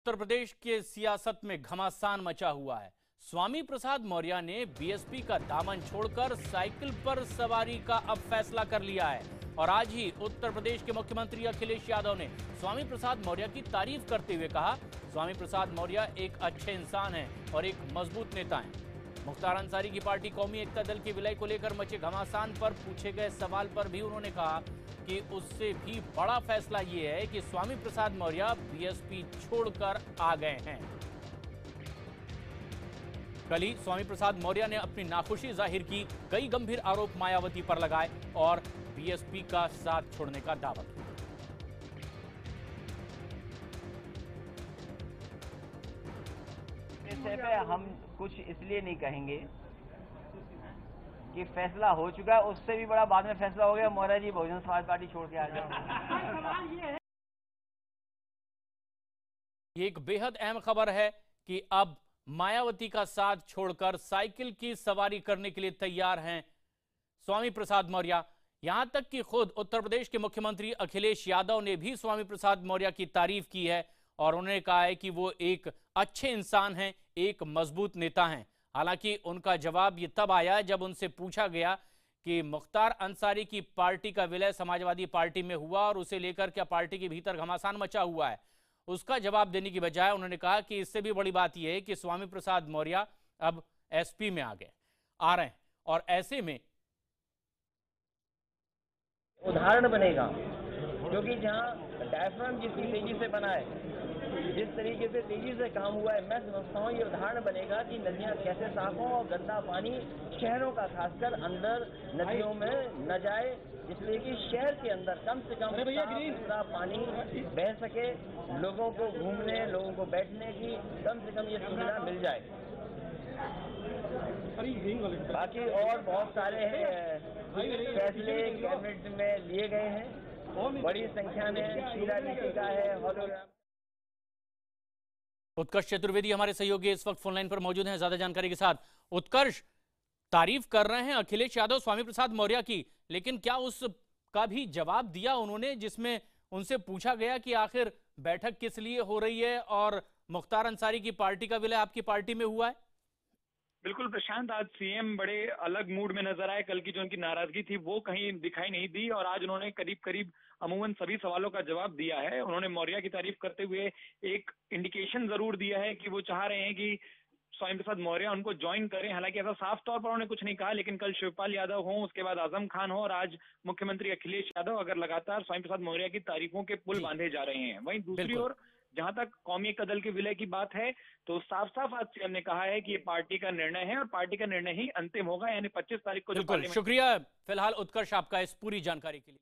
उत्तर प्रदेश के सियासत में घमासान मचा हुआ है। स्वामी प्रसाद मौर्य ने बीएसपी का दामन छोड़कर साइकिल पर सवारी का अब फैसला कर लिया है और आज ही उत्तर प्रदेश के मुख्यमंत्री अखिलेश यादव ने स्वामी प्रसाद मौर्य की तारीफ करते हुए कहा, स्वामी प्रसाद मौर्य एक अच्छे इंसान हैं और एक मजबूत नेता हैं। मुख्तार अंसारी की पार्टी कौमी एकता दल के विलय को लेकर मचे घमासान पर पूछे गए सवाल पर भी उन्होंने कहा कि उससे भी बड़ा फैसला ये है कि स्वामी प्रसाद मौर्य बीएसपी छोड़कर आ गए हैं। कल ही स्वामी प्रसाद मौर्य ने अपनी नाखुशी जाहिर की, कई गंभीर आरोप मायावती पर लगाए और बीएसपी का साथ छोड़ने का दावा किया। पे हम कुछ इसलिए नहीं कहेंगे कि फैसला हो चुका है, उससे भी बड़ा बाद में फैसला हो गया, मौर्य जी बहुजन समाज पार्टी छोड़ के आ जाओ। ये एक बेहद अहम खबर है कि अब मायावती का साथ छोड़कर साइकिल की सवारी करने के लिए तैयार हैं स्वामी प्रसाद मौर्य। यहां तक कि खुद उत्तर प्रदेश के मुख्यमंत्री अखिलेश यादव ने भी स्वामी प्रसाद मौर्य की तारीफ की है और उन्होंने कहा है कि वो एक अच्छे इंसान हैं, एक मजबूत नेता हैं। हालांकि उनका जवाब ये तब आया जब उनसे पूछा गया कि मुख्तार अंसारी की पार्टी का विलय समाजवादी पार्टी में हुआ और उसे लेकर क्या पार्टी के भीतर घमासान मचा हुआ है। उसका जवाब देने की बजाय उन्होंने कहा कि इससे भी बड़ी बात यह है कि स्वामी प्रसाद मौर्य अब एसपी में आ रहे हैं और ऐसे में उदाहरण बनेगा, क्योंकि जहां डायफ्राम जितनी तेजी से बना है, जिस तरीके से तेजी से काम हुआ है, मैं समझता हूँ ये उदाहरण बनेगा कि नदियां कैसे साफ हों और गंदा पानी शहरों का खासकर अंदर नदियों में न जाए, इसलिए कि शहर के अंदर कम से कम साफ पानी बह सके, लोगों को घूमने, लोगों को बैठने की कम से कम ये सुविधा मिल जाए। बाकी और बहुत सारे फैसले कैबिनेट में लिए गए हैं, बड़ी संख्या में शीला दीपिका है, होलोग्राम। उत्कर्ष चतुर्वेदी हमारे सहयोगी इस वक्त फोनलाइन पर मौजूद हैं ज्यादा जानकारी के साथ। उत्कर्ष, तारीफ कर रहे हैं अखिलेश यादव स्वामी प्रसाद मौर्य की, लेकिन क्या उसका भी जवाब दिया उन्होंने जिसमें उनसे पूछा गया कि आखिर बैठक किस लिए हो रही है और मुख्तार अंसारी की पार्टी का विलय आपकी पार्टी में हुआ है? बिल्कुल प्रशांत, आज सीएम बड़े अलग मूड में नजर आए। कल की जो उनकी नाराजगी थी वो कहीं दिखाई नहीं दी और आज उन्होंने करीब करीब अमूमन सभी सवालों का जवाब दिया है। उन्होंने मौर्य की तारीफ करते हुए एक इंडिकेशन जरूर दिया है कि वो चाह रहे हैं कि स्वामी प्रसाद मौर्य उनको ज्वाइन करें। हालांकि ऐसा साफ तौर पर उन्होंने कुछ नहीं कहा, लेकिन कल शिवपाल यादव हो, उसके बाद आजम खान हो और आज मुख्यमंत्री अखिलेश यादव अगर लगातार स्वामी प्रसाद मौर्य की तारीफों के पुल बांधे जा रहे हैं। वहीं दूसरी ओर जहां तक कौमी एकता दल के विलय की बात है तो साफ साफ आज सीएम ने कहा है कि ये पार्टी का निर्णय है और पार्टी का निर्णय ही अंतिम होगा, यानी 25 तारीख को। बिल्कुल, शुक्रिया फिलहाल उत्कर्ष आपका इस पूरी जानकारी के लिए।